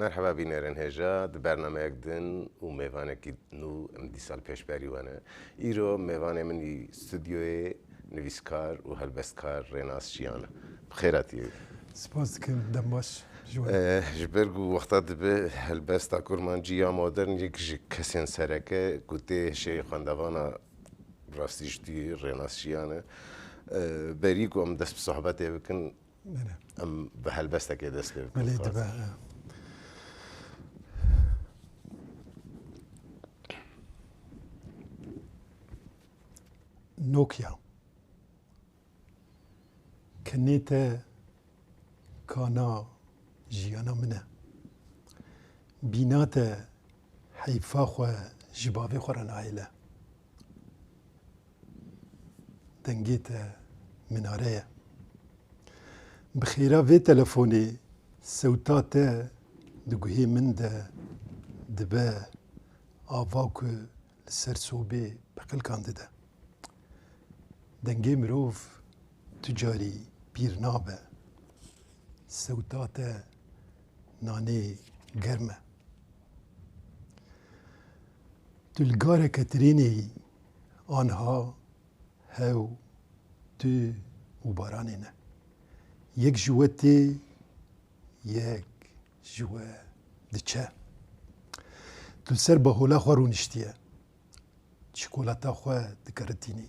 مرحبا بینرین هجا د برنامه دن و میوانه کی نو امدی سال پیش بری وانه ایرو میوانه منی استودیوی نویسکار و هلبستکار رناس شیانه بخیراتی سپاس کن دم باش جبرگو وقتا دبه هلبستا کرمانجی مدرن یک کسین سرکه گوته شی خواندوانا راستیشتی رناس شیانه بریگو ام دست بصحبته بکن ام به هلبستا که دست بکن ملی دبه نوکیا کنیته کانا جیانا منه بینات حیفا خو جبابی خورن عائله دنگیت مناره بخیره وی تلفونی سوتات دگوهی من ده دبه آواکو لسر صوبه بقل کانده دنگی مروف تجاری پیرنابه سوتات نانی گرمه تلگار کترینی آنها هاو تو و بارانی نه یک جوتی یک جوه دچه تل سر با هولا خورونشتیه چکولاتا خواه دکرتینی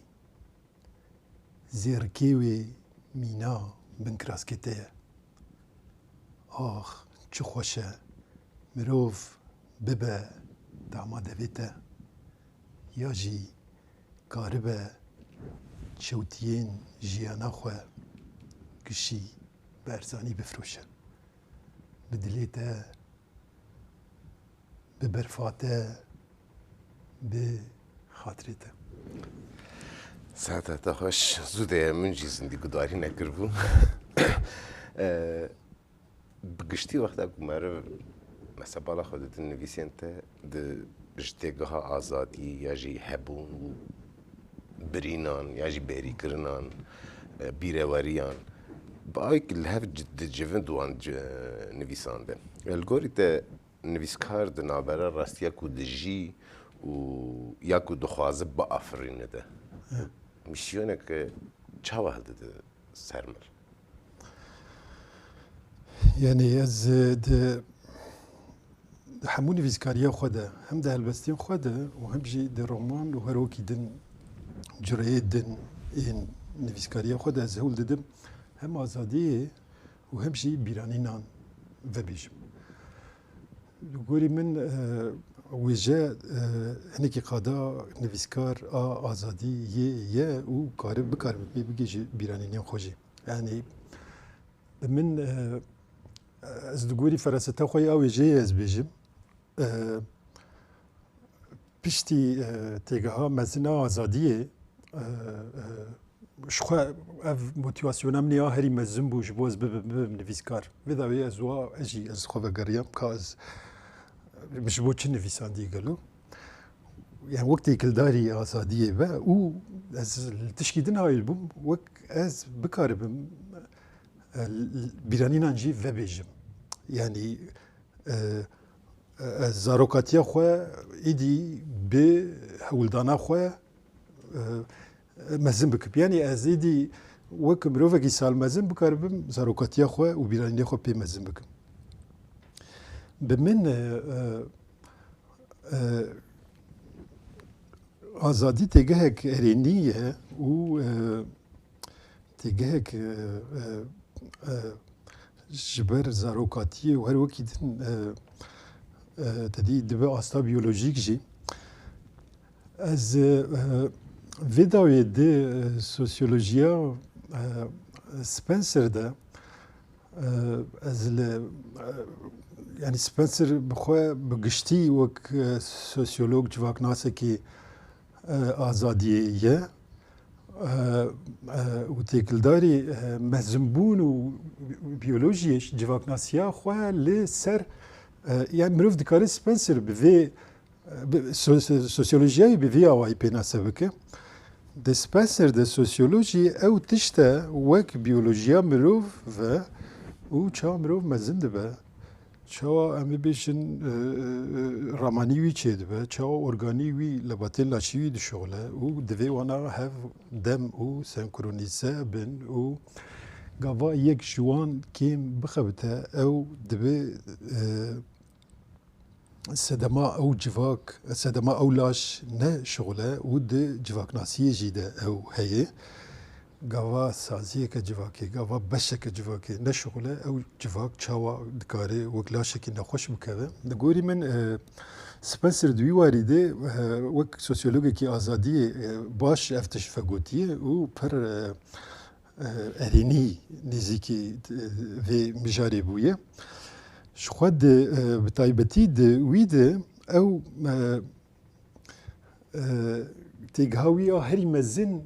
زیرکیوی مینا بنکراسکتیه آخ چه خوشه مروف ببه داماده ویته یا جی کاربه چوتین جیانا خواه کشی برزانی بفروشه بدلیته به برفاته به خاطرته ساعت تا خوش زوده من جی زندگی داری نکربو بگشتی وقتا کماره مثلا بالا خودت نویسین تا د جتگاه آزادی یا جی هبون و برینان یا جی بری کرنان بیرواریان با که لحظه جد جوان دوان نویسان ده الگوری تا نویسکار د نابرا راستیا کودجی و یا کود خوازه با آفرینه ده میشونه که چه وقت ده سرمر يعني از د همون نویسکاریا خوده هم ده هلبستین خوده و هم جی ده رومان و هروکی دن جرعه دن این نویسکاریا خوده از هول ددم هم آزادیه و هم جی بیرانی نان و بیجم گوری من ویجه هنکی قادا نویسکار آزادی یه و کاره بکارم بگی جی بیرانی نان خوشی يعني من از دگوری فراسته خوی آوی جه از بیجم پشتی تیگه مزنا آزادیه شخوا اف موتیواسیونم نیا هری مزن بوش بوز ببم نویسکار ویداوی از وا اجی از خو بگریم که از مش بو چه نویساندی گلو يعني وقتی کلداری آزادیه و او از تشکیدن هایل بوم وقت از بکاربم بیرانیnan jî vebêjim yani zarokatiya xwe êdî bi hewildana xwe mezin bikim yani ez êdî wek mirovekî salmezin bikaribim zarokatiya xwe û bîranînê xwe pê mezin bikim bi min azadî têgehek herênî ye û têgehek جبر زاروکاتیه و هر وکی دن تدی دبه آستا بیولوژیک جی از ویداوی ده سوسیولوژیا سپنسر ده از yani سپنسر بخواه بگشتی وک سوسیولوگ جواک ناسه که آزادیه و تکلداری مزنبون و بیولوژیش جواکناسیا خواه لی سر yani مروف دکاره سپنسر به سوسیولوژیای به وی آوائی پیناسه بکه ده سپنسر ده سوسیولوژی او تشته وک بیولوژیا مروف و او چا مروف مزن ده به چاوا امی بیشن رامانی وی چه دبه چاوا ارگانی وی لباتل لاشی وی دشغله و دوی وانا هف دم و سنکرونیزه بن و گاوا یک جوان کیم بخبته او دبه سدما او جواک سدما او لاش نه شغله و ده جواک ناسیه جیده او هیه گاوا سازیه که جواکی گاوا بشه که جواکی نه شغله او جواک چاوا دکاره وکلاشه که نخوش بکوه دگوری من سپنسر دوی واریده وک سوسیولوگی که آزادی باش افتش فگوتیه و پر ارینی نزیکی و مجاری بویه شخواد بتایبتی ویده او تیگهاوی هری مزن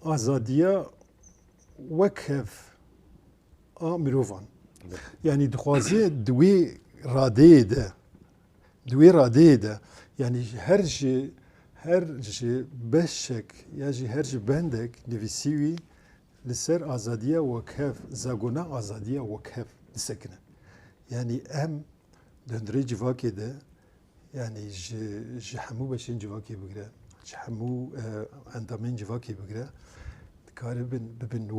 آزادیا وکف مروفان یعنی دخوازه دوی راده ده یعنی هر جی بشک یا جی هر جی بندک نویسیوی لسر آزادیا وکف زاگونا آزادیا وکف دسکنه یعنی ام دندری جواکی ده یعنی جی همو بشین جواکی بگره جی همو اندامین جواکی بگره کاری ببین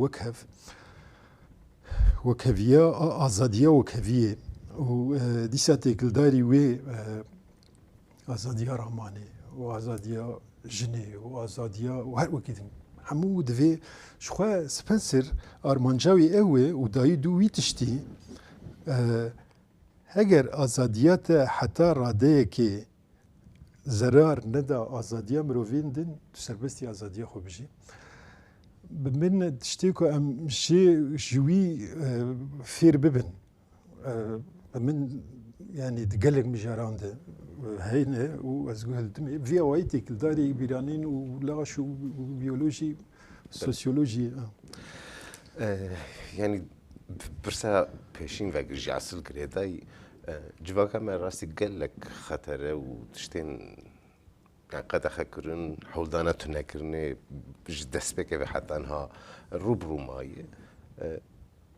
وکفیه آزادیا وکفیه و دیسا تکلداری وی آزادیا رامانی و آزادیا جنی و آزادیا و هر وکی همو دوی شخوا سپنسر آرمانجاوی اوه و دایی دوی تشتی اگر آزادیات حتی راده که ضرر ندا آزادیا مروفین دن تو سربستی آزادیا خوب بجی من تشتی که ام جوی فیر ببن من يعني تقلق مجارانده هينه وازقول دمي في وايتك داري بيرانين ولاش وبيولوجي سوسيولوجي يعني برسا بيشين وقرجي عسل كريداي جواكا ما راسي قال لك خطره وتشتين يعني قد أخكرن حولدانا تنكرني دست بك حتى أنها روبرو ماي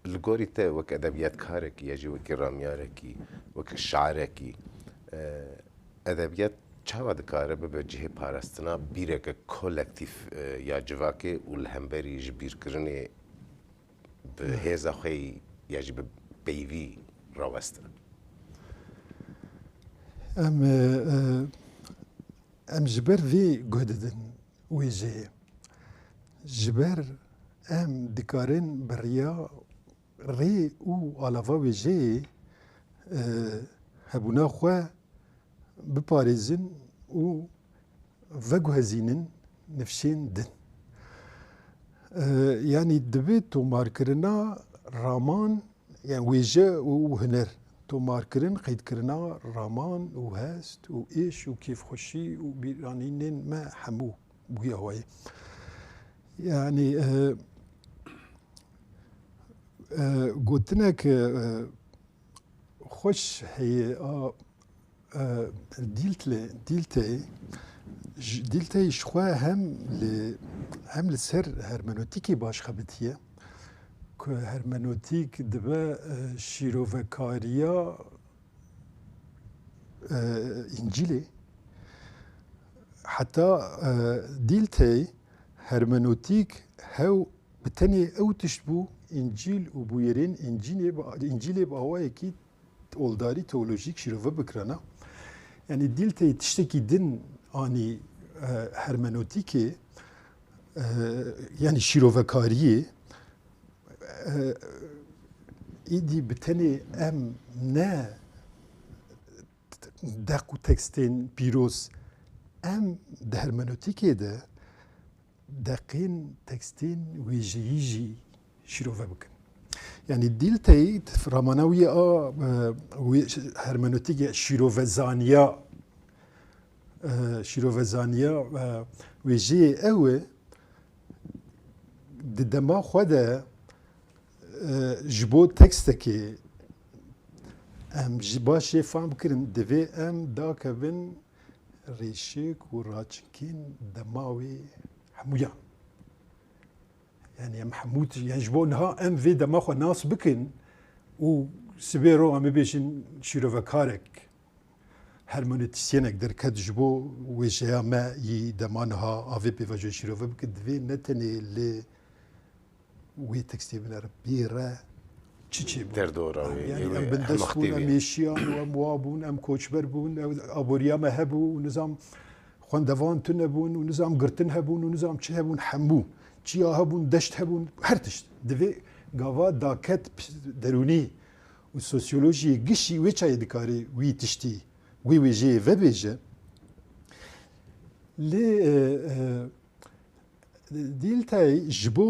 الجوري تا وك أدبيات كاركي يجي وك رامياركي وك شعركي أدبيات چاوا دکاره به جهه پاراستنا بیرک کولکتیف یا جواکه والهمبری جبیر کرنه به هزا خی یا جب بیوی راوستن ام جبر في جهددن ويجي جبر ام دكارين بريا ري او علافا ويجي هبونا خوا بباريزن و وجهزينن نفشين دن يعني دبيت وماركرنا رامان يعني ويجا وهنر تومار كرن قيد كرنا رامان وهاست وإيش وكيف خشي وبيرانين ما حمو بويا هواي يعني قلت لك خوش هي ديلتي شخوا هم لسر هرمنوتيكي باش خبتيه هرمنوتیک دبه شیروفکاریا انجیلی حتی دیلتی هرمنوتیک هاو بتنی او تشبو انجیل و بویرین انجیلی با هوای کی اولداری تئولوژیک شیروفه بکرنا یعنی دیلتی تشتکی دن آنی هرمنوتیکی یعنی شیروفکاریه ایدی بتنی ام نه دقو تکستین پیروز ام ده هرمنوتیکی ده دقین تکستین ویجیجی شروع بکن یعنی دیلتایی رامانوی هرمنوتیک شیروفزانیا ویجی اوه دما خوده جبو تکستکی ام جباشی فهم کرن دوی ام دا کبن ریشک و راچکین دماوی حمویا يعني ام حمود يعني جبو نها ام في دما خو ناس بكن و سبيرو أم بيشن شيروفكارك هرمونيتسينك دركت جبو وجهه ما يدمانها أفي بيفاجو شيروفك دفي نتني اللي وي تكستي بنار بيرا تشيبو دردورا يعني ام بندس بون ام يشيان وام وابون ام كوچبر بون ابوريا ما هبو ونظام خوندوان تنبون ونظام قرتن هبون ونظام چه هبون حمو چیا هبون دشت هبون هر تشت دوی گاوا داکت درونی و سوسیولوژی گشی وی چای دکاری وی تشتی وی ویجی و بیجه لی دیلتای جبو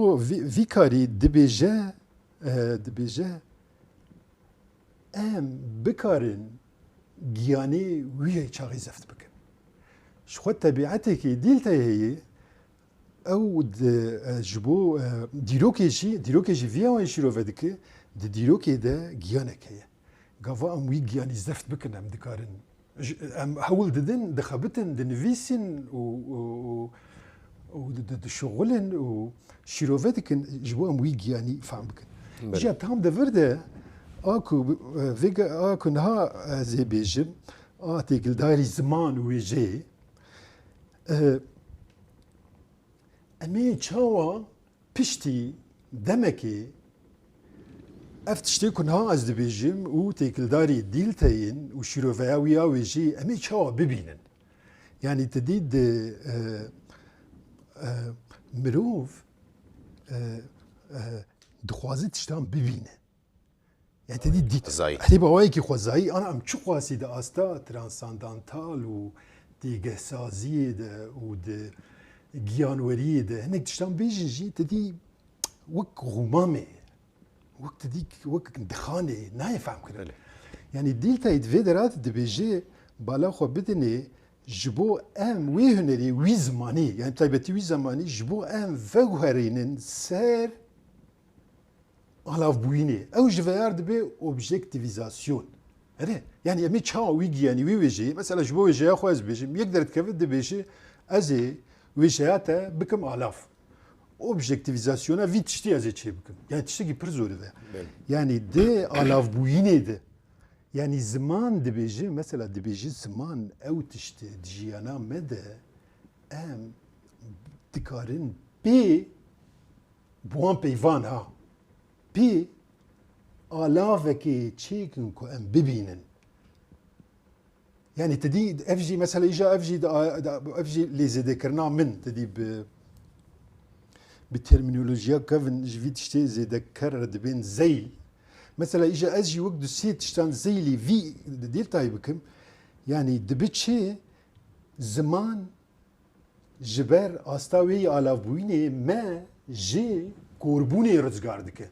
وی کاری دبیجه ام بکارن گیانی وی چاقی زفت بکن شخوت طبیعتی که دیلتای هی او جبو دیروکیجی ویاوان شیرو ودکه دیروکی ده گیانک هی گاوا ام وی گیانی زفت بکن ام دکارن ام حول ددن دخبتن دنویسن و شغلن و شیرو ودکن جبو ام وی گیانی فهم بکن جا تام دورده آکو نها زی بیجم تیگل داری زمان ویجی امی چاوا پشتی دمکی افتشتی کنها از دبیجم و تیکلداری دیلتاین و شیروفیاویا ویجی امی چاوا ببینن یعنی تدید مروف دخوازی تشتام ببینه يعني تدي ديت هذه بوايكي خوزاي انا ام تشو خواسي دا استا ترانساندانتال و دي جسازي دا و دي جيانوري دا هناك تشتام بيجي تدي وك غمامي وك تدي وك دخاني ناي فهم كده يعني ديلتا يدفيدرات دي بيجي بالا خو بدني جبو ام وي هنري وي زماني يعني طيبتي وي زماني جبو ام فغهرين سر الاف بويني او جفيار دبي اوبجيكتيفيزاسيون هذا يعني امي تشاو ويجي يعني ويجي مثلا جبو ويجي يا خويا بيجي يقدر تكفد دبيشي ازي ويجياتا بكم الاف اوبجيكتيفيزاسيون في تشتي ازي تشي بكم يعني تشتي برزور ده يعني دي الاف بويني ده يعني زمان دبيجي مثلا دبيجي زمان او تشتي دجيانا مدى ام دكارن بي بوان بيفان ها بي آلافكي تشيكن كو ام ببينن يعني تدي افجي مثلا اجا افجي لي ذكرنا من تدي بالترمينولوجيا كيفن جفيت تشتي ذكر بين زي مثلا اجا اجي وقت سيت تشتان زي لي في دير تايبكم يعني دبتشي زمان جبر استاوي آلاف بويني ما جي كوربوني رزقار دكه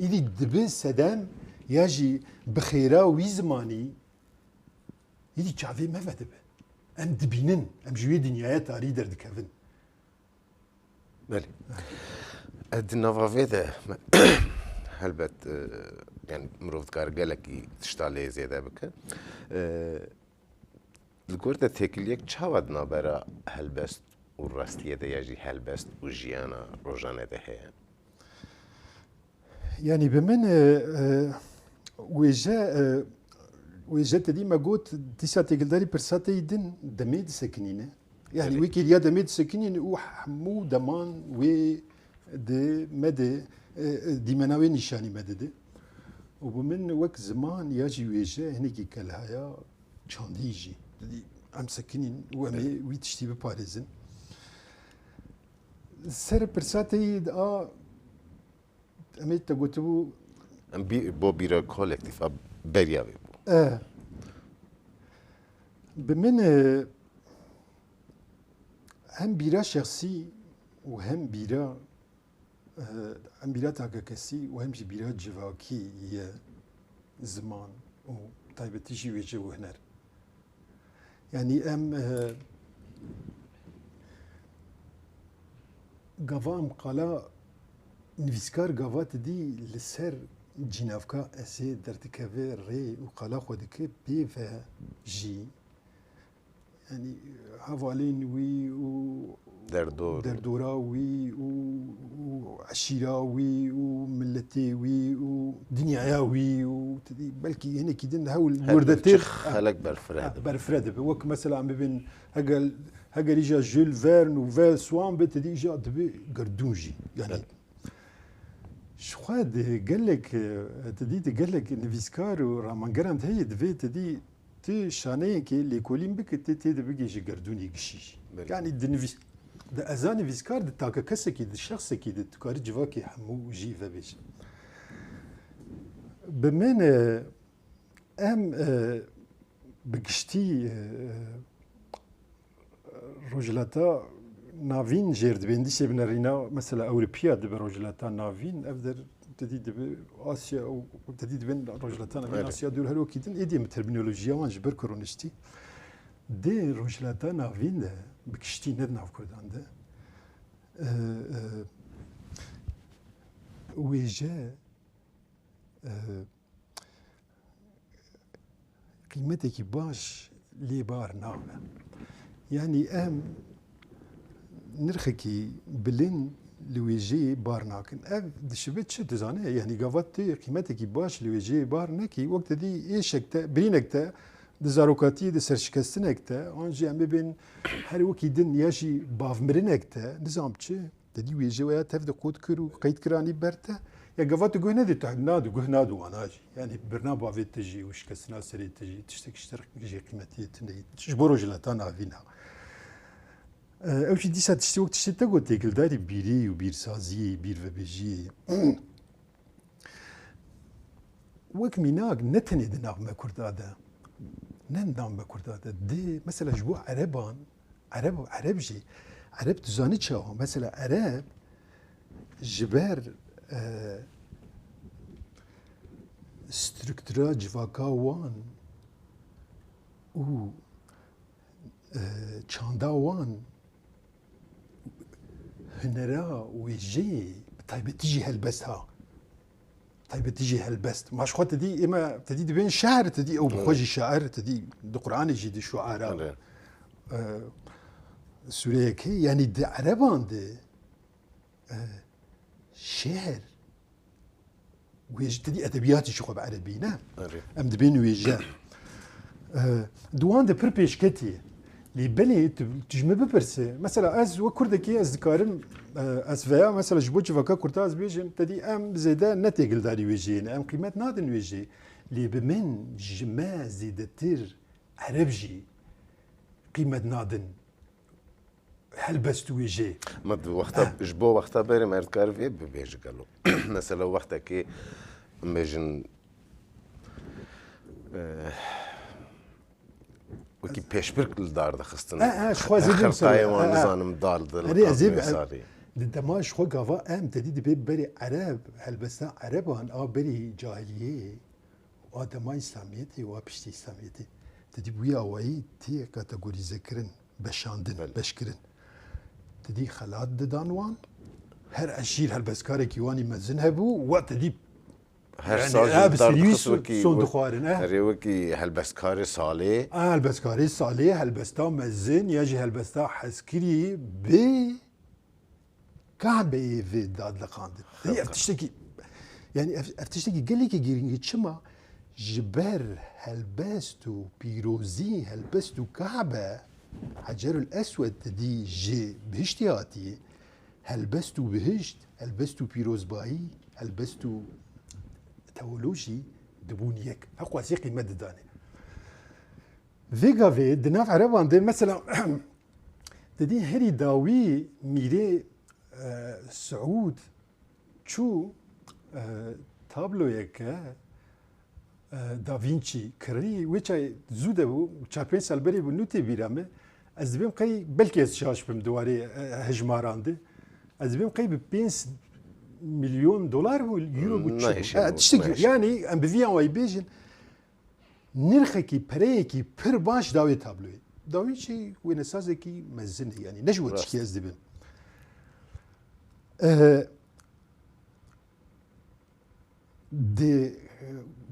إذا دبي سدام يجي بخيرا ويزماني إذا شافي ما فدب أم دبينن أم جوي دنيا تاري درد كفن بله الدنافا فيدا هلبت يعني مروف كارجلكي تشتغل زيادة بك الكورة تكليك شهود نابرا هلبست والراستية ده يجي هلبست وجيانا روجانا ده هي يعني بمن وجا تدي ما قلت تسعة تقدري برساتة يدن دميد سكنينة يعني ويكيديا دميد سكنين وحمو دمان و د مد دي مناوي نشاني مدد وبمن وقت زمان يجي ويجا هنيك كالهايا شانديجي تدي ام سكنين وامي ويتشتي بباريزن سر برساتة يد أميت تقولوا بو بيرا كولكتيف بريا بو بمن هم بيرا شخصي وهم بيرا هم بيرا تاكاسي وهم بيرا جواكي هي زمان وطيبتي شي وجه وهنر يعني قفام قالا نفسكار قافات دي لسر جنافكا اسي درتكافي ري وقالا خودك بيفا جي يعني هافالين وي و دردورا وي و عشيراوي وملتيوي ودنياوي وتدي بلكي هنا كيدن هاول وردتير خلق برفراد برفراد وك مثلا عم بين هقل ريجا جول فيرن وفيل سوان بتدي جا دبي قردونجي يعني شخواد قال لك تدي قال لك نفيسكار ورامانجرام هي دبي تدي تي شانين كي اللي كولين بك تي دبي جي قردوني قشيش يعني النفيس ده أزاني فيسكار ده تاكا كسكي ده الشخص كي ده تكاري جواكي حمو جي فبيش بمن أم بقشتي رجلاتا نافين جيرد بين ديش ابن رينا مثلا أوروبيا ده برجلاتا نافين أفدر تدي آسيا أو تدي بين رجلاتا نافين آسيا دول هلو كيدن إيدي مترمينولوجيا وانج بركرونشتي دي رجلاتا نافين ده بكشتي ندنا في كردان ده ويجا قيمتك باش لي بار ناغمة يعني ام نرخكي بلين لويجي بار ناكن اف دشبت شد زانه يعني قافتي قيمتك باش لويجي بار نكي وقت دي ايشكتا برينكتا دزاروكاتي دسرشكستنكتا انجي ام بين هر وكي دن ياجي بافمرنكتا نظامتشي تدي ويجي ويا تفد قود كرو قيد كراني برتا يا قفات قهنا دي تحناد وقهنا دو اناجي يعني برنا بافيت تجي وشكسنا سري تجي تشترك جي قيمتي تني تجبرو جلاتانا فينا او شي دي سات تشتي وقت تشتي تقول تيكل داري بيري وبير سازي بير فبيجي وك ميناق نتني دناغ ما كردادا نندام بكردادا دي مثلا جبو عربان عرب جي عرب تزاني تشاو مثلا عرب جبر ستركتورا جواكا وان و چاندا وان هنرا ويجي طيب تجي هالبستها طيب تجي هالبست مش خو تدي اما تدي بين شعر تدي او بخوجي شاعر تدي دو قران يجي دي شعراء سوريا كي يعني دي عربان دي شعر ويجي تدي ادبيات شو بعربي نعم ام دبين ويجا دوان دي بربيش كتي لي بلي تجمع ببرسي مثلا از وكردكي از ذكرن از فيا مثلا جبوتش فكا كرتاز بيجن تدي ام زيدا نتيجل داري ويجين ام قيمت نادن ويجي لي بمن جما زيدتر عربجي قيمة نادن هل بس ويجي ما وقتها جبو وقتها بيري ما يركارف ايه بيجي قالوا مثلا وقتها كي مجن وكي بيشبرك للدار دخستن شخوا زيدم خلقايا ونظام دار دل دما شخوا قافا ام تدي دبي بري عرب هل بس عربان بري جاهلية وادما اسلاميتي وابشتي اسلاميتي تدي بويا واي تي كاتيجوري ذكرن بشاندن بشكرن تدي خلات دانوان هر اشير هالبسكاري كيواني مزن هبو وقت دي هر يعني ساج سريوس صون دخوارن هريوكي هالبسكاري صالي هالبسكاري صالي هالبستا مزن يجي هالبستا حسكري بي كعبه في داد لقاندن هي افتشتكي يعني افتشتكي قال لك جيرينج تشما جبر هالبستو بيروزي هالبستو كعبه حجر الاسود دي جي بهشتياتي هالبستو بهشت هالبستو بيروز باي هالبستو تولوجي دبونيك اقوى سيقي مد داني فيغا في دناف عربان دي مثلا تدي هري داوي ميري سعود شو تابلو يكا دافينشي كري ويتشاي زودو تشابين سالبري بنوتي بيرامه از بيم قي بلكي از شاش بم دواري هجماراندي از بيم قي ب 5 مليون دولار واليورو بتشتكي يعني ام بفيان واي بيجن نرخكي بريكي بير باش داوي تابلوي داوينشي وين اساسكي مزن يعني نجوى تشكي از دبم دي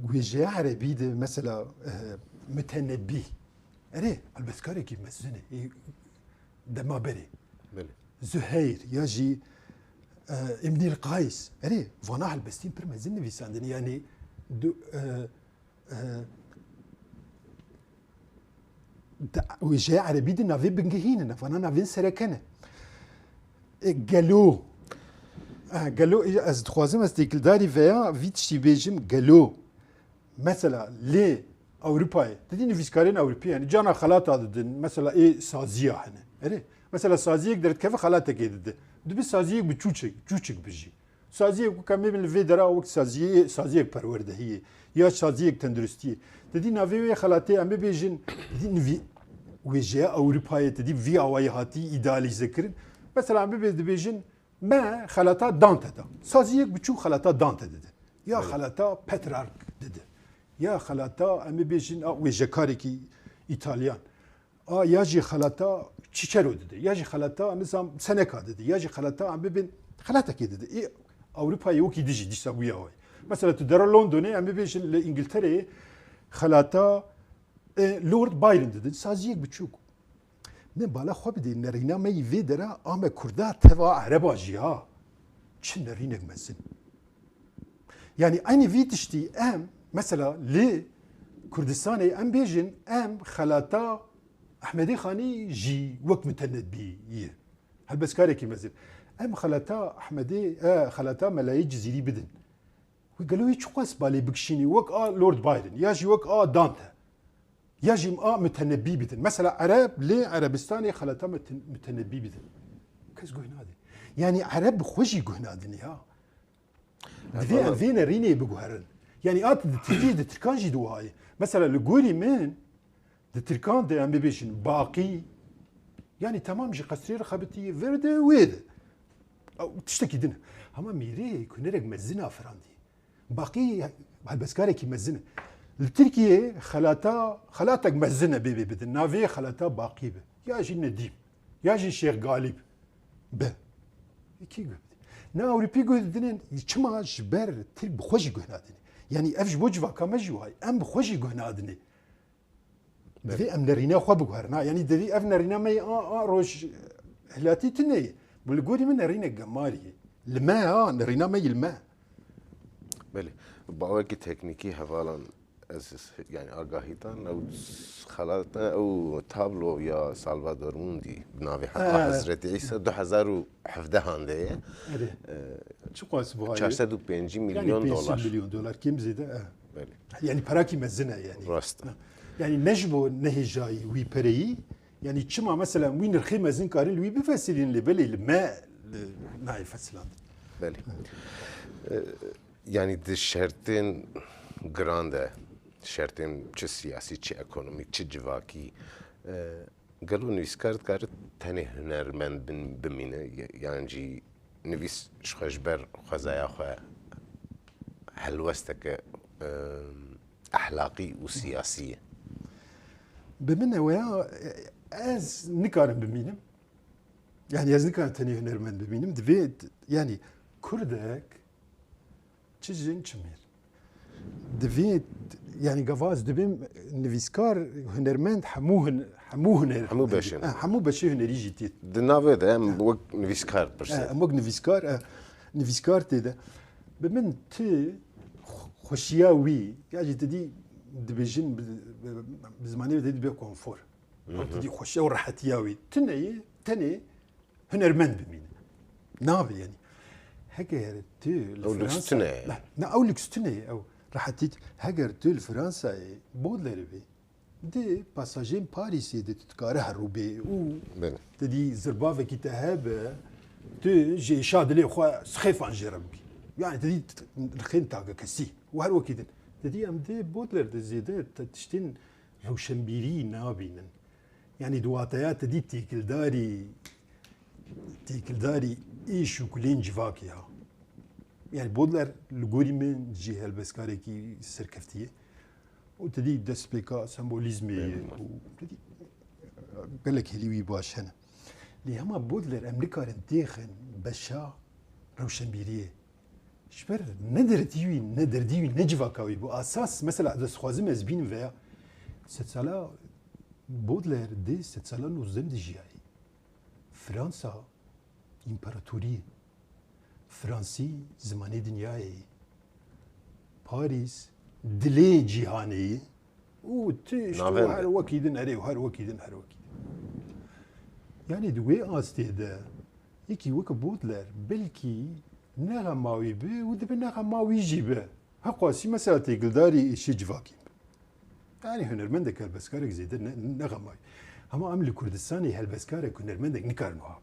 وجه عربي ده مثلا متنبي أري البسكاري كيف مسجنة ده ما بري زهير يجي امني القايس اري فانا هالبستين برمزن نفيساندني يعني دو وجاء عربي دي نافي بنجهين فانا نافين سركنه قالوا قالوا از تخوازم از تيكلداري فيا فيتشي بيجم قالوا مثلا لي اوروبا تدي نفيسكارين اوروبي يعني جانا خلاطه مثلا ايه سازيه هنا اري مثلا سازيه قدرت كيف خلاطه كده دبي سازيه بتشوچك بيجي سازيه كم من الفيدرا وقت سازيه پرورده هي يا سازيه تندرستي تدي نافي خلاطه ام بيجن دي نفي وجه اوروبا تدي في اواي هاتي ايداليزه كرن مثلا ام بيجن ما خلاطه دانتا سازيه بتشو خلاطه دانتا ده يا خلاطه بترارك ده يا خلاطه ام بيجن وجه كاريكي ايطاليان ياجي خلاطه تشيشرو ده ياجي خلاطه نظام سنكا ده ياجي خلاطه ام بين خلاطه كده ده إيه اوروبا يوكي ديجي دي سويا هاي مثلا تدرى لندن ام بيجن لانجلترا خلاطه لورد بايرن ده سازيك بتشوكو من بالا خو بدي نرينا ما يفيدرا ام كردا تبع عربا جيها چ نرينك مزن يعني اني فيتشتي ام مثلا لي كردستان ام بيجن ام خلاطه احمدي خاني جي وقت متند بي هل بس كاريكي مزن ام خلاطه احمدي خلاطه ملاي جزيري بدن وقالوا لي شو بالي بكشيني وك لورد بايدن ياجي وك دانتا ياجي متنبي بدن مثلا عرب لي عربستاني خلاطه متنبي بدن كاس قهنادي يعني عرب خوشي قهنادني ها فين ريني بقهرن يعني تجي تركان جي دواي مثلا لقولي من تركان دي ام بيشن باقي يعني تمام جي قصرير خبتي فرده ويد او تشتكي دنا اما ميري كنرق مزنا فراندي باقي هالبسكاري كي مزنا التركيه خلاتك مزنا بيبي بدن نافي خلاتا باقي به ياجي نديم ياجي شيخ غالب به كي قلت نا اوربي قلت دنين چما جبر تر بخوشي قهنادني يعني افج بوجفا كمجو هاي ام بخوشي قهنادني دفي ام نرينا خو بقهرنا يعني دفي اف نرينا مي روش هلاتي تني بالقولي من نرينا قماري الماء نرينا مي الماء بله باوكي تكنيكي حوالا يعني آگاهیتان او خلاطه او تابلو یا سالوادور موندی بناوی حقا حضرت عیسی 2017 هنده چه قاس بو 405 میلیون دلار میلیون دلار کم زیده بله يعني براكي مزنه يعني راست يعني نجبو نهجاي وي بري يعني تشما مثلا وين الخيمه زين كارين وي بفسرين لبلي الماء ناي فسلان بله يعني دي شرطين گرانده شرطين چه سياسي چه اكونوميك چه جواكي قالوا نويسكارت كارت تاني هنرمند بمينه يعني جي نويس شخجبر خزايا خو هلوستك احلاقي وسياسيه بمنه ويا از نكارن بمينم يعني از نكارن تاني هنرمند بمينم دفيت يعني كردك تشجن تشمير دفيت يعني قفاز دبيم نفيسكار هنرمند حمو باشن حمو باشي هنري جيتيت دنافي ده وق نفيسكار برسي وق نفيسكار تيدا بمن تي خوشياوي يعني تدي دبيجن بزماني بدي بي كونفور تدي خوشيا وراحتياوي تني هنرمند بمين نافي يعني هكا تي فرنسا لا او لكستني او راح تيجي هاجر تول فرنسا بودلر بي دي باساجين باريسي دي تتكاره هروبي و تدي زربافة كي تهاب تي جي شاد لي خو سخيف عن جربك يعني تدي الخين تاعك كسي وهرو كده تدي ام دي بودلر دي زيد تشتين روشنبيري نابينن يعني دواتيات تدي تيكلداري ايش وكلين جواكيها يعني بودلر لغوري من جهه البسكاري كي سركفتيه وتدي دسبيكا سمبوليزمي وتدي قال لك هليوي باش هنا اللي هما بودلر امريكا رنتيخن بشا روشنبيريه شبر ندر ديوي نجفا كاوي بو اساس مثلا دس خوازم از بين فيا ستسالا بودلر دي ستسالا نوزدم دي جاي فرنسا امبراطوريه فرانسی زمانی دنیای پاریس دلی جیهانی و تشت و هر وکیدن اره و هر وکیدن یعنی دوی آسته ده یکی وک بودلر بلکی نغماوی به و دبی نغماوی جی به هقاسی مثلا تیگلداری ایشی جواکی يعني هنرمندك هالبسكارك زيد نغماي اما ام لكردستاني هالبسكارك هنرمندك نكارنوها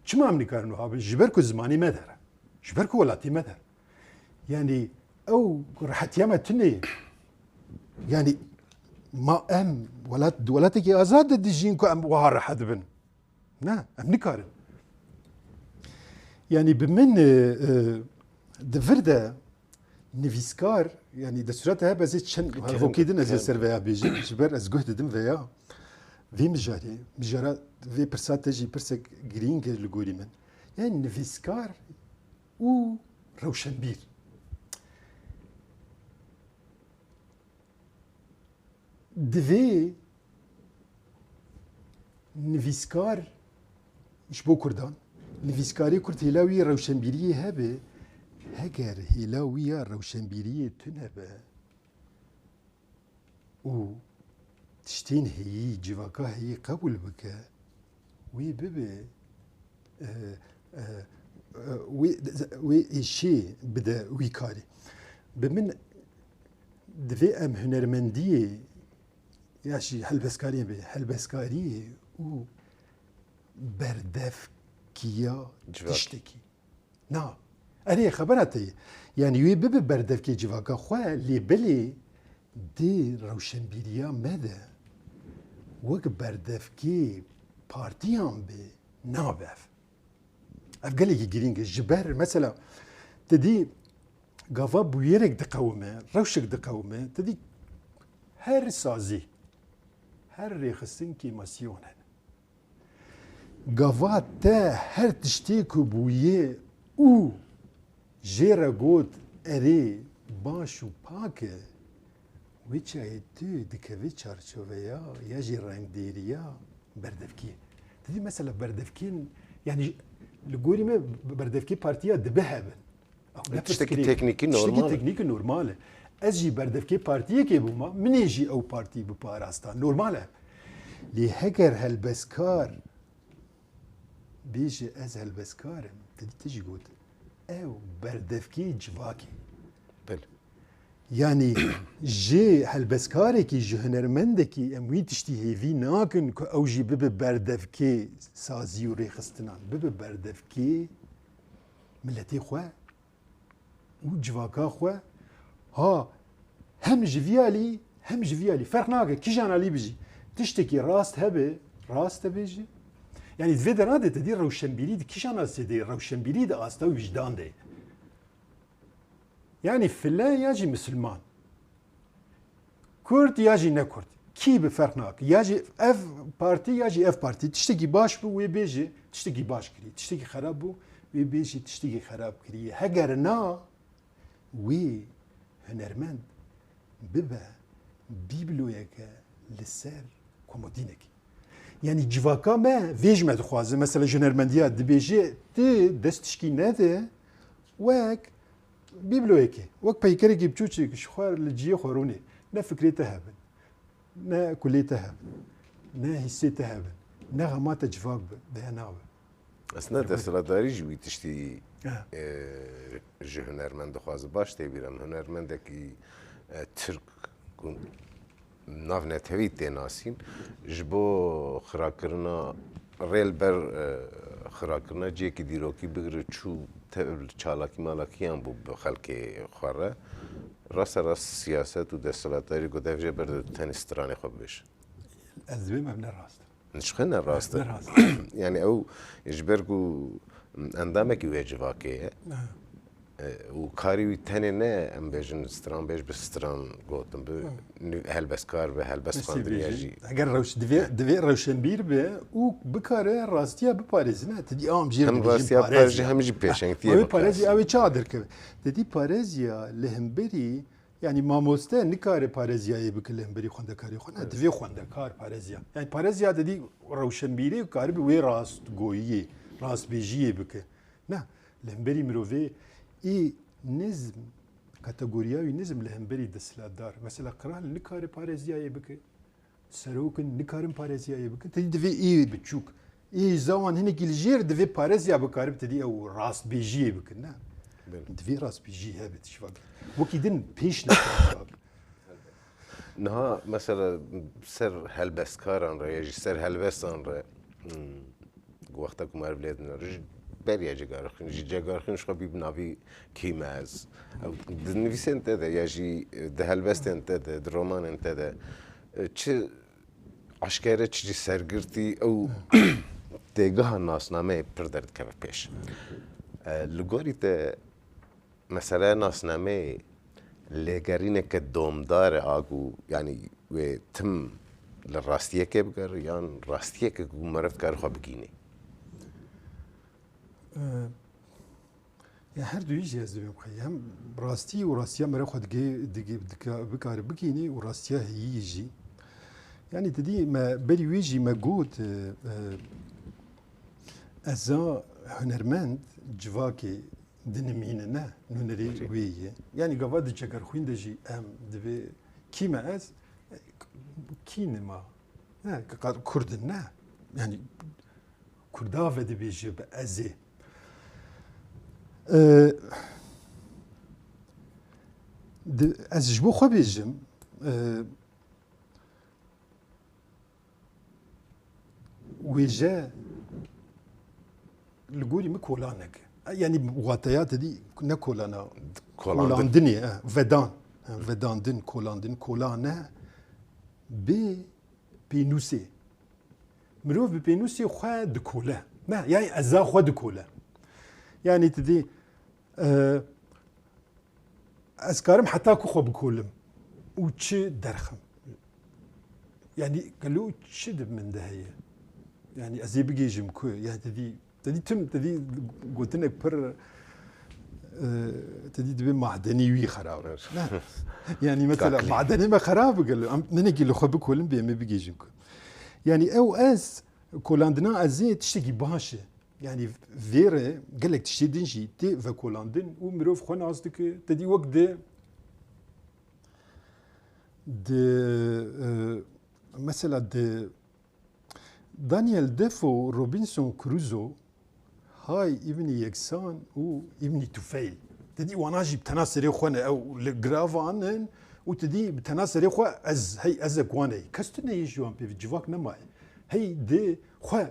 شما ام نكارنوها جبركو زماني مدر جبركو ولاتي مدر يعني او راحت ياما تني يعني ما ام ولاتك ازاد ديجينكو ام وهار حد بن نا ام نكارن يعني بمن دفرده نویسکار یعنی در صورت ها بازی چند هوکیدن از سر ویا بیجی جبر از گوه دادم ویا وی مجاره وی پرسات تجی پرسک گرینگ لگوری من یعنی نویسکار او روشنبیر دوی نویسکار اش بو کردان نویسکاری کرد هلاوی روشنبیری هبه هەگەر هێلاویە ڕەوشەنبیریە تونەبە و تشتین هەیی جیڤاکە هەیی قبول بکە وێ ببێ وێ ئێشێ بدە وی کارێ بە من divê em hunermendiyê ya jî helbestkariyê bê helbestkariyê û berdevkiya tiştekî na erê xebera te ye yani wê bibe berdevkê civaka xwe lêbelê dê rewşenbîriya me de wek berdevkê partiyan bê nabe ev gelekî girîng e ji ber mesela te dî gava bûyerek diqewime rewşek diqewime te dî her sazî her rêxistin kêmasyon hene gava te her tiştê ku bûye û jê re got erê baş û pak e wê çayê tu dikevî çarçoveya ya jî rengdêriya berdevkî te dî mesela berdevkîn yani li gorî me berdevkî partiya dibe hebin tiştekî teknîkî normal e teknîkî normal e ez jî berdevkê partiyekê bûma minê jî ew partî biparasta normal e lê heger helbeskar bêje ez helbeskar im te dî te jî got ew berdevkî civakê yani jê helbeskarekî ji hunermendekî em wî tiştî hêvî nakin ku ew jî bibe berdevkê sazî û rêxistinan bibe berdevkê milletê xwe û civaka xwe ha hem ji vî alî hem ji vî alî ferq nake kîjan alî bijî tiştekî rast hebe rast dibêje yani divê de nade te dî rewşenbîrî di kîjan asê de rewşenbîrî de asta û vicdan de yani file ya jî Müslüman Kurd ya jî ne Kurd kî bi ferq nake ya jî ev partî ya jî ev partî tiştekî baş bû wê bêje tiştekî baş kirî tiştekî xerab bû wê bêjî tiştekî xerab kiriye heger na wê hunermend bibe bîbloyeke li ser komodînekê yani civaka me vê ji me dixwaze mesela ji hunermendiya dibêje tu dest tişkî nede wek bîbloyekê wek peykerekî biçûçêk ji xwe li ciyê xweronê ne fikrê te hebin ne kulê te hebin ne hîsê te hebin ne xema te civak bi deye nabe aslında desthilatdarî jî wî tiştî ji hunermend dixwaze baş tê bîre em hunermendekî Tirk nav netewî tê nasîn ji bo xirakirina rêl ber xirakirina ciyekî dîrokî bigire çû çalakî malakiyan bû bi xelkê xwe re rasta rast siyaset û desthilatdarî got ev jê ber tenê stranê xwe bibêje ez dibêm ev ne rast ji xwe ne rast e yani ew ji ber ku endamekî wê civakê ye û karî wî tenê ne em bêjin stranbêj bi stran gotin bi helbeskar bi helbest xwendiniya jî eger divê rewşenbîr be û bikare rastiya biparêzine te dî am jî hem rastiya parêzî hem jî pêşengtiye ew parêzî ew ê ça derkeve te dî parêziya li hemberî yani mamoste nikare parêziyayê bike li hemberî xwendekarî xwe ne divê xwendekar parêziya yani parêziya te dî rewşenbîrî karî bi wê rastgoyiyê rastbêjiyê bike ne لهمبري مروفي اي نظم كاتيجوريا نظم لهمبري دسلادار مثلا قرال نكار باريزيا بك سروك نكارم باريزيا بك تدي دفي اي بتشوك اي زوان هنيك الجير دفي باريزيا بكارب تدي او راس بيجي بك نا دفي راس بيجي هابت شفاق وكي دن بيش نكار نها مثلا سر هلبسكاران را يجي سر هلبسان را وقتك ما بلادنا رج بريا جگارخين جي جگارخين شو بي بنافي كيماز او دنفيس انت ده يجي ده هلبست انت ده الرومان انت ده چه عشكاره چي سرگرتي او تيجاه الناسنامه پردرد كف پیش لگوری ته مثلا ناسنامه لگرینه که دومدار آگو يعني و تم للراستيه که بگر یان راستيه که مرف کار خو بگینی يا هر دوی جهاز دویم خیلی هم راستی و راستیا مرا خود دیگه بکار بگینی و راستیا هیجی يعني تدي ما بري ويجي ما قوت ازا هنرمند جواكي دنميننا نونري ويه يعني قفاد جكر خوين دجي ام دبي كيما از كينما كردنا يعني كردافة دبي جب ازي از جبو خو بيجم وجا الجوري مكولانك يعني واتيات دي نكولانا كولان دنيا فدان فدان دن كولانا بينوسي مروف بينوسي خوا دكولا ما يعني ازا خوا دكولا يعني تدي اسكارم حتى كو بكولم وتش درخم يعني قالوا تشد من دهيه يعني ازي بيجي جمكو يعني تدي قلت لك بر تدي دبي معدني وي خراب يعني مثلا معدني ما خراب قال له ننقي له خبك كلن بي ما بيجي جمكو يعني او اس كولاندنا ازي تشتكي باشا يعني فيري قال لك تشتي دنجي تي فكولاندن ومروف خون قصدك تدي وقت د مثلا د دانيال ديفو روبنسون كروزو هاي ابني يكسان و ابني توفيل تدي وانا جيب تناصري خونا او الجرافان وتدي بتناصري خو از هي از كواني كستني يجوان بي جواك نماي هي دي خو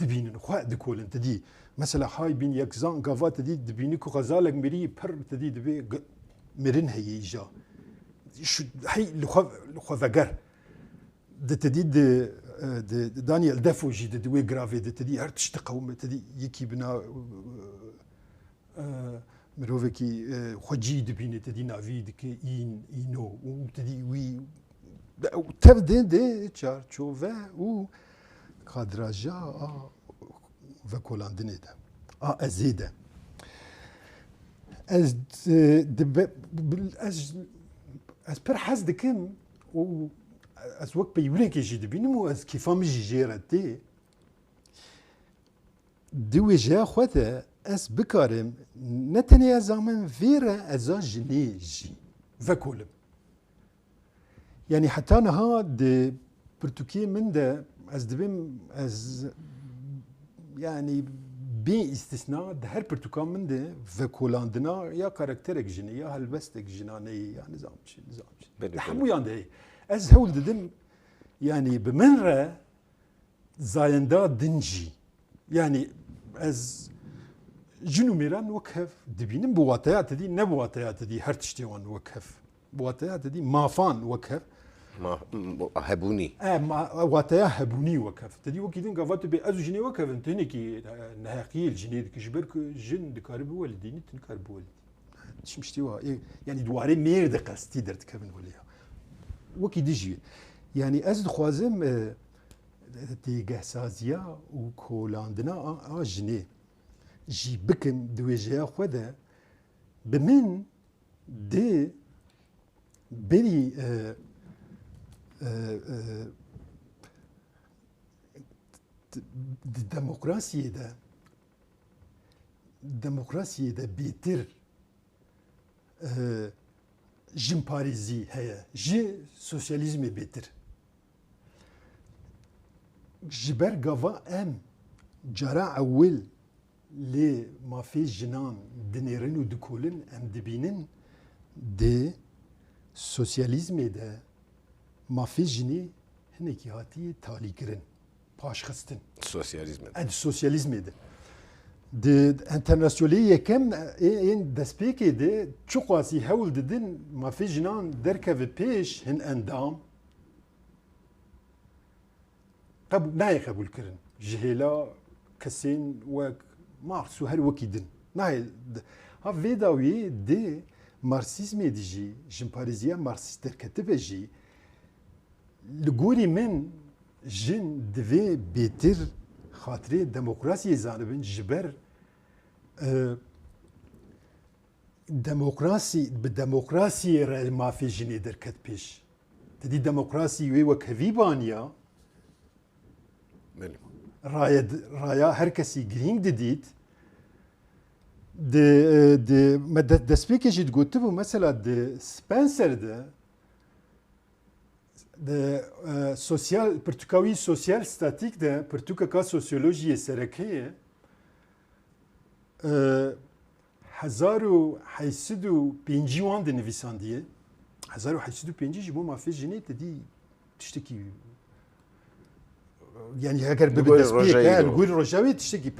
دبين خو دكول تدي مثلا هاي بين يكسان غافا تدي دبيني كو غزالك مري بر تدي دبي مرن هي جا شو هي لخو فقر تدي دانيال دافو جي دوي غرافي تدي هر تشتقوا تدي يكي بنا مروفكي خوجي دبيني تدي نافي دكي اينو وتدي وي تبدي دي تشار تشوفا و كادراجا فكولاندني ده ازيده از از بر حز دكم و از وقت بيورين كي جي دبيني مو از كيفام جي جيرتي دوي جا خوته اس بكارم نتنيا زامن فيرا ازا جنيجي فكولم يعني حتى نها دي برتوكي من ده از دبيم از يعني بي استثناء ده هر برتوكان من ده فكولاندنا يا كاركترك جني يا هلبستك جناني يا نظام شي حمو يانده از هول ددم يعني بمنرة زايندا دنجي يعني از جنو ميران وكهف دبينم بواتيات دي نبواتيات دي هر تشتيوان وكهف بواتيات دي مافان وكهف ما هبوني واتيا هبوني وكهف تدي وكيدين قافات بي ازو جني وكهف انت هنيكي نهاقيل جني دك جبرك جن دكارب والديني تنكارب والدي مش مشتيوها يعني دواري مير دقستي درت كفن وليها وكي ديجي يعني از خوازم تيجه سازيا وكولاندنا جني جي بكم دويجيا خودا بمن دي بري الديمقراطية ده دموکراسی ده بهتر جن پاریزی هيا جي سوسياليزم بهتر جبر قفا ام جرى اول لي ما في جنان دنيرن ودكولن ام دبينن دي سوسياليزم ده ما في جني هنكي هاتي تالي كرن باش خستن سوسياليزم اد سوسياليزم ده د انترناسيونالي يكم ان دسبيكي دي تشوقاسي هول ددن ما في جنان دركه بيش هن اندام قبول ناي قبول كرن جهلا كسين وك مارسو هر وكيدن ناي ها فيداوي دي مارسيزم ديجي جمباريزيا مارسيست كتب جي لغوري من جن دفي بيتر خاطري ديمقراطية زانبن جبر ديمقراطي ما في جني دركت بيش تدي ديمقراطي وي وكفي بانيا رايا هر كسي جرينج ديت د ما دسبيكي جيت قلت مثلا د سبنسر ده سوسيال برتكاوي سوسيال ستاتيك ده برتكا كا سوسيولوجي سركيه هزارو حيسدو بينجي وان دي نفيسانديه هزارو حيسدو بينجي جيبو ما في جنيه تدي تشتكي يعني هاجر ببدس بيك القول رجاوي تشتكي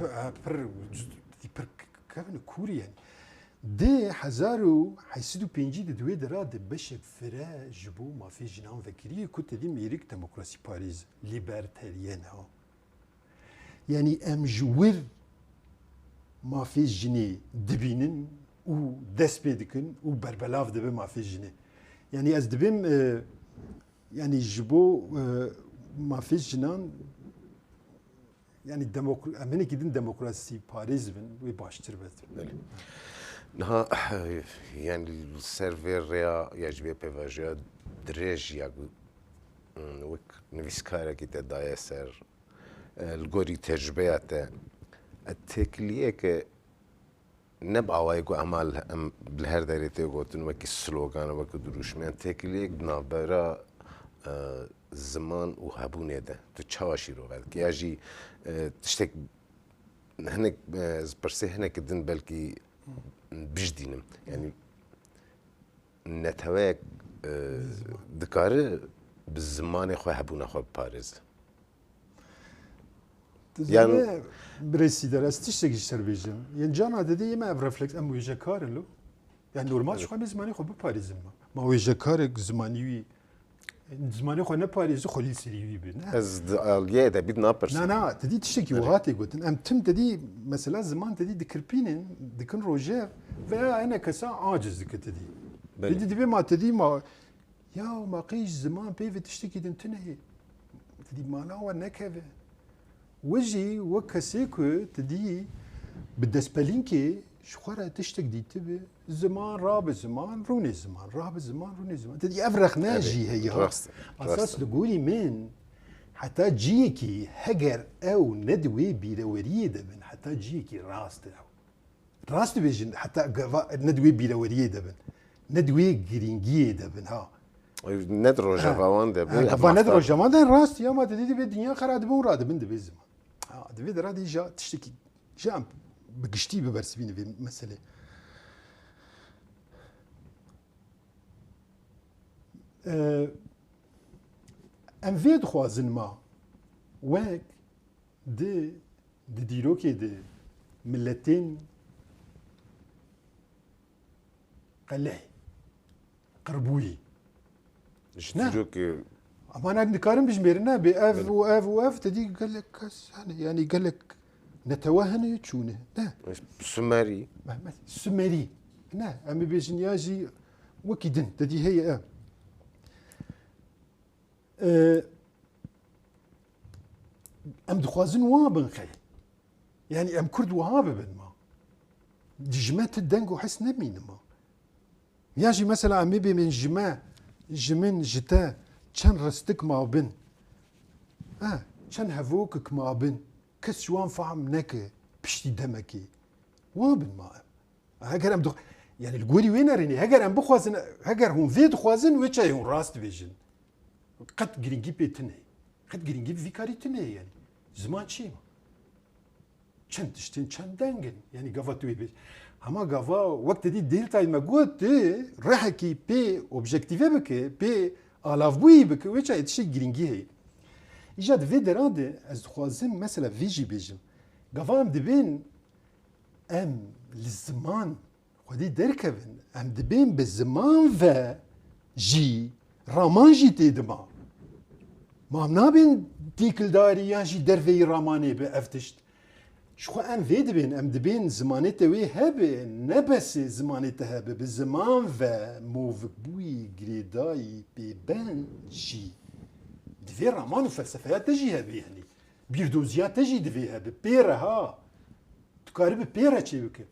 بر كافن كوري يعني دي هزارو حيسدو بينجي دي دوي درا دي بشك فرا جبو ما في جنان فكري كنت دي ميريك ديمقراطي باريس ليبرتاريان ها يعني ام جوير ما في جني دبينن و دس بيدكن و بربلاف دبي ما في جني يعني از دبيم يعني جبو ما في جنان يعني امني كدين ديمقراطي باريس بن وي باشتر بس نها يعني السيرفر ريا يجبي بيفاجيا دريج يا وك نفيسكارا كي تدايا سر الغوري تجربياته التكليه ك نبع وايغو اعمال بالهر دايرتي قوتن وك سلوغان وك دروشمن تكليه بنابرا زمان وهبونه ده تشواشي رو بعد كياجي تشتك هناك برسي هناك دن بلكي بجدينم يعني نتواك دكار بالزمان خو هبونه خو باريس يعني بريسي درست تشتكي سربيجن يعني جانا ددي ما برفلكس ام ويجا كارلو يعني نورمال شو زماني خو بباريس ما ويجا كارك زماني زماني خو باريس خو لي سيري بي از اليا ده بدنا برس لا تدي تشتكي وغاتي قلت ام تم تدي مثلا زمان تدي دكربينين دكن روجير فا انا كسا عاجز كتدي تدي ما تدي ما يا ما قيش زمان بيفي تشتكي تنتهي تدي ما لا ونكفه وجي وكسيكو تدي بالدسبلينكي شخورة تشتك دي تبي زمان راب زمان روني زمان راب زمان روني زمان تدي افرخ ناجي هي اساس لقولي من حتى جيكي هجر او ندوي بيدوريه دبن حتى جيكي راست بيجن حتى ندوي بيدوريه دبن ندوي جرينجيه دبن ها ندرو جافان دبن ندرو جافان ده راست يا ما تدي بالدنيا خراد بوراد بن دبي زمان دبي درادي جا تشتكي جام بقشتي ببرسبيني في مسألة ام فيد خوازن ما وك دي ديروكي دي ملتين قلعي قربوي ديروكي اما انا نكارم بجميرنا باف واف واف تدي قال لك يعني قال لك نتوهن يتشونه لا سماري سماري لا امي بيجن ياجي وكيدن تدي هي ام دخوازن وابن خي يعني ام كرد وهاب بن ما جمات الدنق وحس نمين ما ياجي مثلا امي بي من جمن جتا كان رستك ما بن كان هفوكك ما بن كس شوان فهم نك بشتي دمكي وابن ما هەگەر ئەم یعنی الگوری وێ نەڕێنی هەگەر ئەم بخوازن هەگەر هون vê dixwazin wê çayê hûn rast dibêjin qet giringî pê tune qet giringî bi vî karî tune yani ziman çi ma çend tiştên çend dengin yani gava tu wê bêj hema gava wek te dî dêltayê me got tu rehekî pê objektive bike pê alavbûyî bike wê çayê tiştê giringî heye îja di vê deran de ez dixwazim mesela vê jî bêjim gava em dibên em li ziman xwedî derkevin em dibên bi ziman ve jî raman jî tê dima ma em nabên tîkildarî yan jî derveyî ramanê bi ev tişt ji xwe em vê dibên em dibên zimanê te wê hebe ne besê zimanê te hebe bi ziman ve movikbûyî girêdayî pêben jî divê raman û felsefeya te jî hebe yani bîrdoziya te jî divê hebe pê re ha tu karî bi pê re çê bike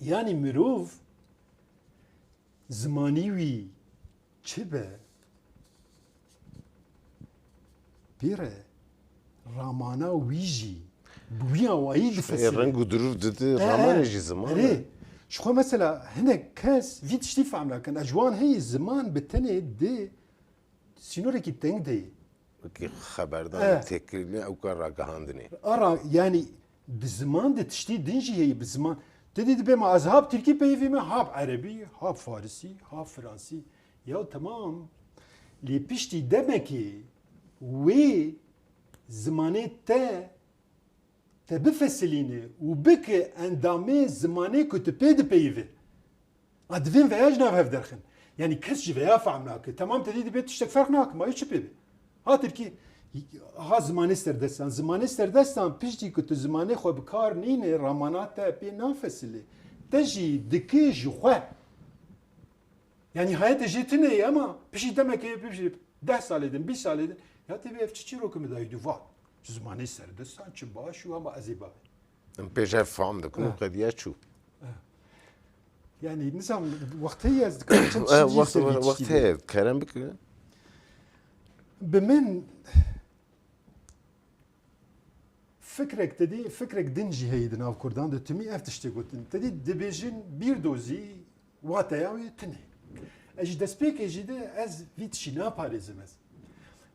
yani mirov zimanî wî çi be pê re ramana wî jî bi wî awayî difesile reng û duruv didi ramanê jî ziman erê ji xwe mesela hinek kes vî tiştî fehm nakin ez ji wan heyî ziman bi tenê dê sînorekî teng deyê wekî xeberdan têkilî ew kar ragihandinê ara yani bi ziman de tiştî din jî heyî bi ziman dedî dibe me ez hab Tirkî peyivî me hab erebî hab farisî hab fransî ya temam lê piştî demekê wê zimanê te bifesilîne û bike endamê zimanê ku tu pê dipeyivî a divên veya ji nav hev derxin yani kes ji veya fehm nake temam te dî dibe tiştek ferq nakim ayê çi pê be ha Tirkî ha zimanê serdestan zimanê serdestan piştî ku tu zimanê xwe bi kar nîne ramana te pê nafesilê te jî dikê ji xwe yani hayete jê tuneyê ama piştî demekê piştî 10 salê din 20 salê din ya tevê ev çi çîrokê me dayî dû va zimanê serdestan çi baş û ama ez ê bavê em pêş ev fehm dikin û qediya çû yani nizam wexteyê ez dikarim çend wext heye kerem bike bi min fikrek te dî fikrek din jî heyî di nav Kurdan de timî ev tiştê gotin te dî dibêjin bîrdozî wateya wê tune ez ji destpêkê jî de ez vî tişî naparêzim ez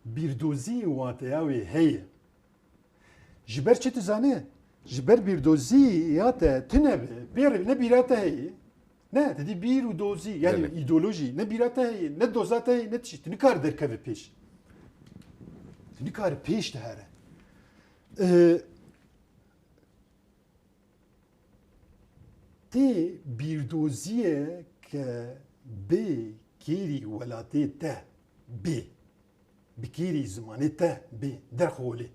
bîrdozî wateya wê heye ji ber çi tu zanî ji ber bîrdozî ya te tune be pêr ne bîra te heye ne te dî bîr û dozî yani îdeolojî ne bîra te heye ne doza te heye ne tişî tu nikare derkeve pêş tu nikare pêş te here tê bîrdoziyê ke bê kêrî welatê te bê bi kêrî zimanê te bê derxolê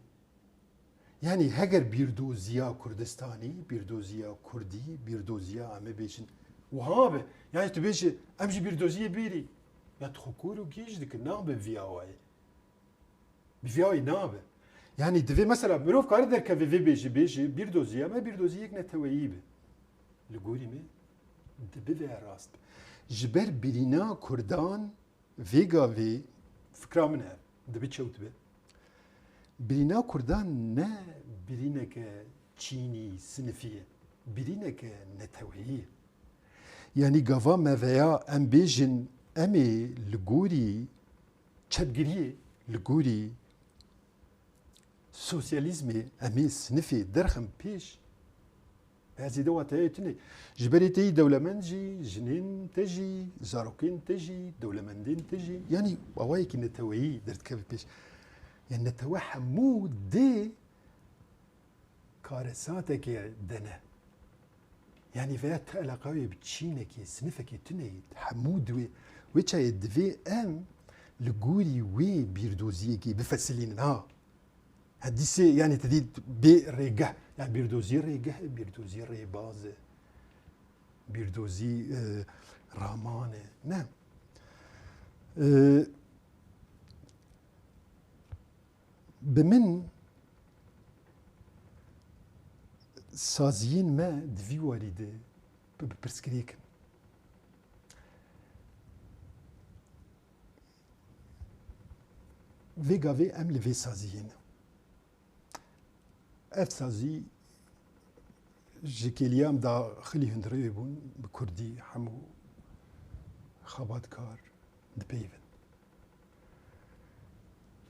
yani heger bîrdoziya Kurdistanî bîrdoziya Kurdî bîrdoziya em ê bêjin wiha be yani tu bêjî em jî bîrdoziyê bîrî ya tu xwe kor û gêj dikin nabe vî awayê bi vî awayê nabe yani divê mesela mirov kare derkeve vê bêjî bîrdoziya me bîrdoziyek neteweyî be li gorî me dibive rast ji ber birîna Kurdan vê gavê fikra min e dibe çewt be birîna Kurdan ne birîneke çînî sinifî ye birîneke neteweyî ye yani gava me veya em bêjin em ê li gorî çepgiriyê li gorî sosyalizmê em ê sinifê derxin pêş ez ê de wateyê tune ji berê te yî dewlemend jî jinên te jî zarokên te jî dewlemendên te jî yani awayekî neteweyî derdikeve pêş yani netewe hemû dê karesatekê de ne yani veya te eleqayê bi çînekê sinifekê tuneyî hemû divê wê çayê divê em li gorî wê bîrdoziyekê bifesilînin ha dîsê yani te dî bê rêgeh yani bîrdozî rêgeh e bîrdozî rêbaz e bîrdozî raman e ne bi min saziyên me di vî warî de bi pirsgirêkin vê gavê em li vê saziyê ne ev sazî جيكيليام دا خلي هندري يبون بكردي حمو خبات كار دبيفن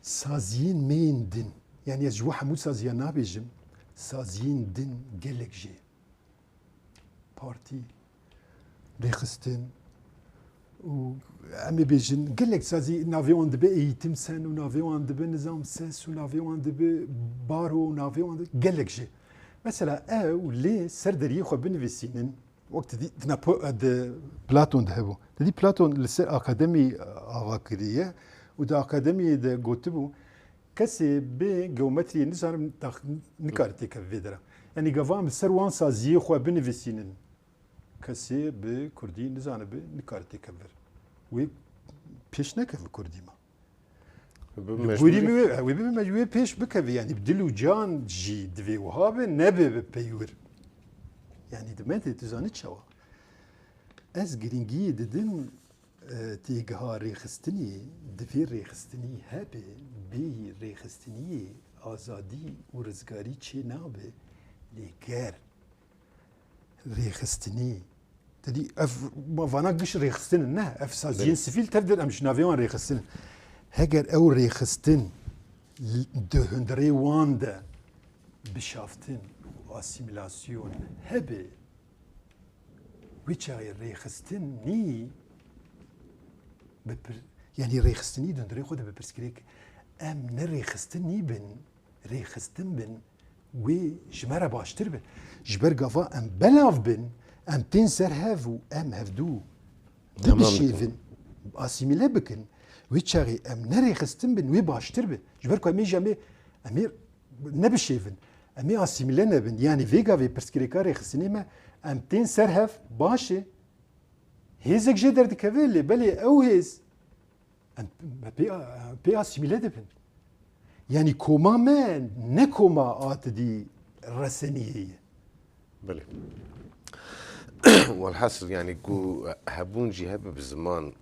سازين مين دن يعني يجوا حمو سازيان نابيجم سازين دن قلق جي بارتي ريخستن و امي بيجن قلق سازي نافيون دبي ايتم سن ونافيون دبي نظام سس ونافيون دبي بارو ونافيون دبي قلق جي مثلا او لي سردري خو بنفيسينن وقت دي بلاتون دهبو دي بلاتون لسر اكاديمي افاكريه ودا اكاديمي ده جوتبو كسي بي جيومتري نزار نكارتي كفيدرا يعني قفام سروان سازي خو بنفيسينن كسي بي كردي نزان بي نكارتي كفر وي بيش نكف كردي ما وي بمجبوري بيش بكفي يعني بدلو جان جي دوي وهاب نبي ببيور يعني دمت تزانت شوا از گرینگی ددن تیگها ریخستنی دفیر ریخستنی هبه بی ریخستنی آزادی و رزگاری چه نابه لیگر ریخستنی تدی اف وانا قش ریخستن نه اف سازین سفیل تبدل امش نافیوان ریخستن هگر او ریخستن ده هندری وانده بشافتن و اسیمیلاسیون هبه ويتشاغي ريخستني يعني ريخستني دون دري خود ببرسكريك ام نريخستني بن ريخستن بن وي جمرة باشتر بن جبر قفا ام بلاف بن ام تنسر هافو ام هفدو دبشيفن اسيميلا بكن ويتشاغي ام نريخستن بن وي باشتر بن جبر كو امي جامي امير نبشيفن امي اسيميلا بن يعني فيغا في برسكريكا ريخستني ما ام تين سرهف باشه هيزك جدر دكافيلي بلي او هيز ام بي اسيميلا دبن يعني كوما ما نكوما ات دي رسنيه بلي والحصر يعني كو هبون جي هب بزمان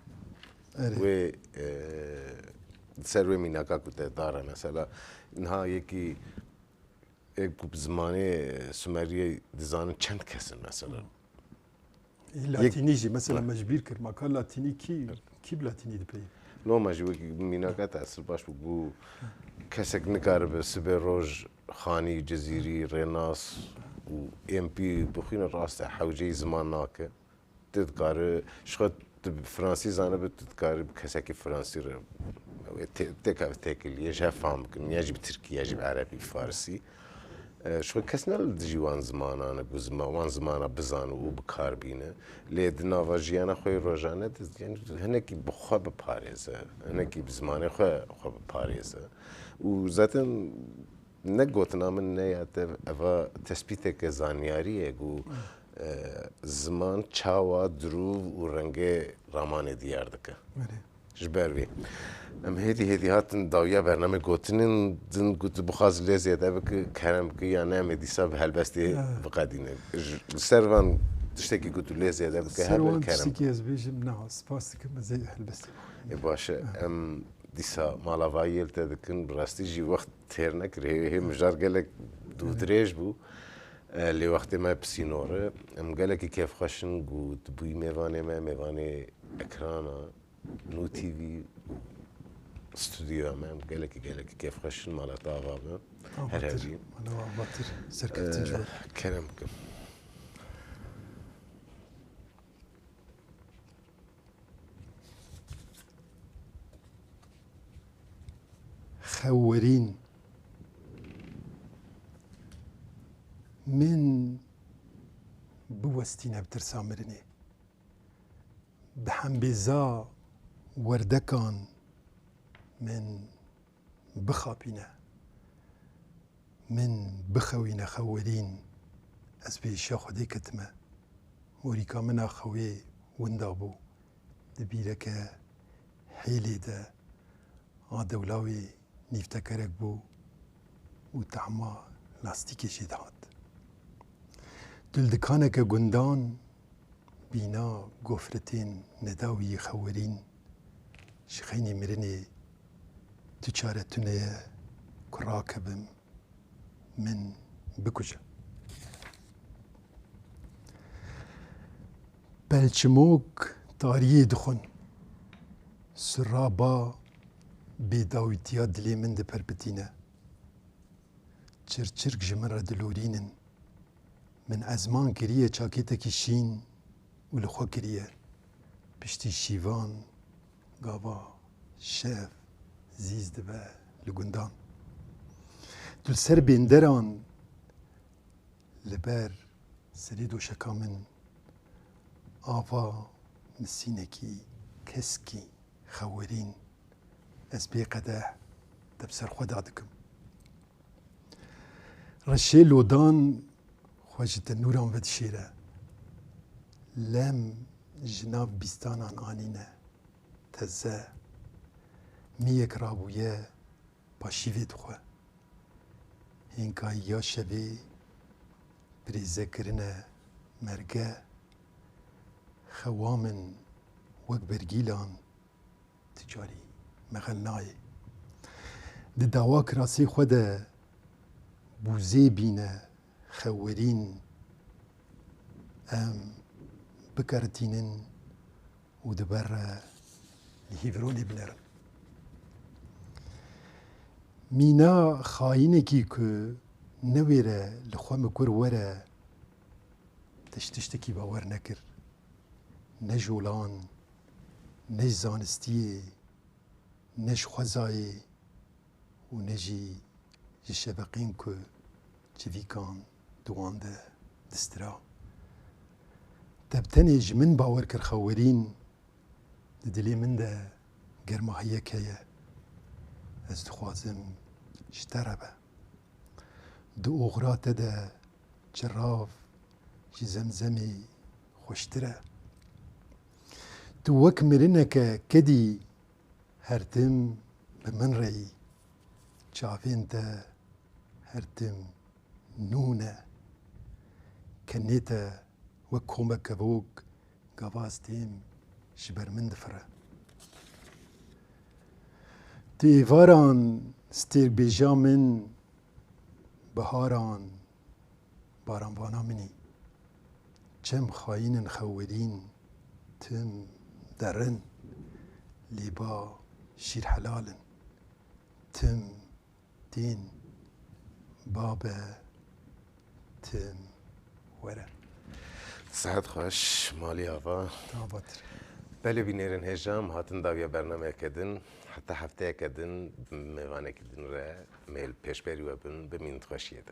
و سروي ميناكا كنت دارا مثلا نهاية كي اكو بزمانه سومريه دزان چند کسن مثلا لاتيني جي مثلا مجبير كر ما كان لاتيني كي بلاتيني دبي لو مجبور ميناكا تاثر باش بو كسك نكارب سبيروج خاني جزيري ريناس و ام بي بخين راس حوجي زماناك تذكر شخط فرنسي زانه بتذكر كسك فرنسي تكل يجي فهم يجب تركي يجب عربي فارسي شو كسنا الدجوان زمانا أنا وان زمانا بزانو وبكار بينا ليد نافاجيانا خوي روجانا يعني هناكي بخوا بباريزة هناكي بزماني خوا بباريزة وزاتن نقوتنا من نيات أفا تسبيتك زانياري يقو زمان چاوا دروف ورنگه رامان ديار دكا جبر بي ام هدي هاتن داوية برنامه قوتنين دن قوت بخاز لي زيادة بك كرم كي يعني ام هدي ساب هالبستي بقادينه سروان تشتكي قوت لي زيادة بك هل كرم تشتكي از بيجم ناس باستك مزي هالبستي باشا ام ديسا مالا فايل تدكن براستي جي وقت تيرنك هي مجار قالك دو دريج بو اللي وقت ما بسينوره ام قالك كيف خشن قوت بوي ميواني اكرانا نو تي في استوديو امام قالك كيف خشن مال طاغا هرهجين انا باطر سركت تنجور كلامك خورين من بوستينا بترسامرني بحنبيزا وردكان من بخابينا من بخوينا خورين أسبي الشيخ دي كتمة وريكا منا خوي وندابو دبيرك حيلي دا عدولاوي نفتكرك بو وتعما لاستيكي شدهات دلدكانك قندان بينا غفرتين نداوي خورين شخيني مرني تجارتني كراكبم من بكوجة بلچموک تاریه دخون سرابا بیداویتیا دلی من ده پرپتینه چرچرک جمن را دلورینن من ازمان کریه چاکیتا کی شین و لخوا کریه پشتی شیوان گاوا شف زیز دبه لگندان دل سر بندران لبر سری دوشکا من آوا نسینکی کسکی خورین از بی قده دبسر خدا دکم رشه لودان خواجت نوران ود شیره لم جناب بیستانان آنینه تزه میک رابویه پاشیوی دخواه هنگاه یا شبه بریزه کرنه مرگه خوامن وک برگیلان تجاری مغلنای ده داوا کراسی خوده بوزه بینه خورین ام بکرتینن و دبر لهیورونی بنرن مینا خاینه کی که نویره لخوا مکر وره تشتشتکی باور نکر نه جولان نه زانستیه نه خوزایه و نه جی شبقین که چوی کان دوانده دسترا تبتنی جمن باور کر خورین دلی من ده گرماهیه که از دخوازم شتربه دو اغرات ده جراف جی زمزمی خوشتره تو وک مرنه که کدی هرتم به من رئی چاوین ده هرتم نونه کنیته وک کومک ووگ گواستیم شبر من دفره تو ایواران ستیر بیجا من بهاران بارانوانا منی چم خاینن خورین تم درن لیبا شیر حلالن تم دین بابا تم وره صحت خوش مالی آوا تاباتر بله بینیرن هجام هاتن داویا برنامه کدن حتی هفته کدن میوانه کدن را میل پیش بری و بین بمین خوشیه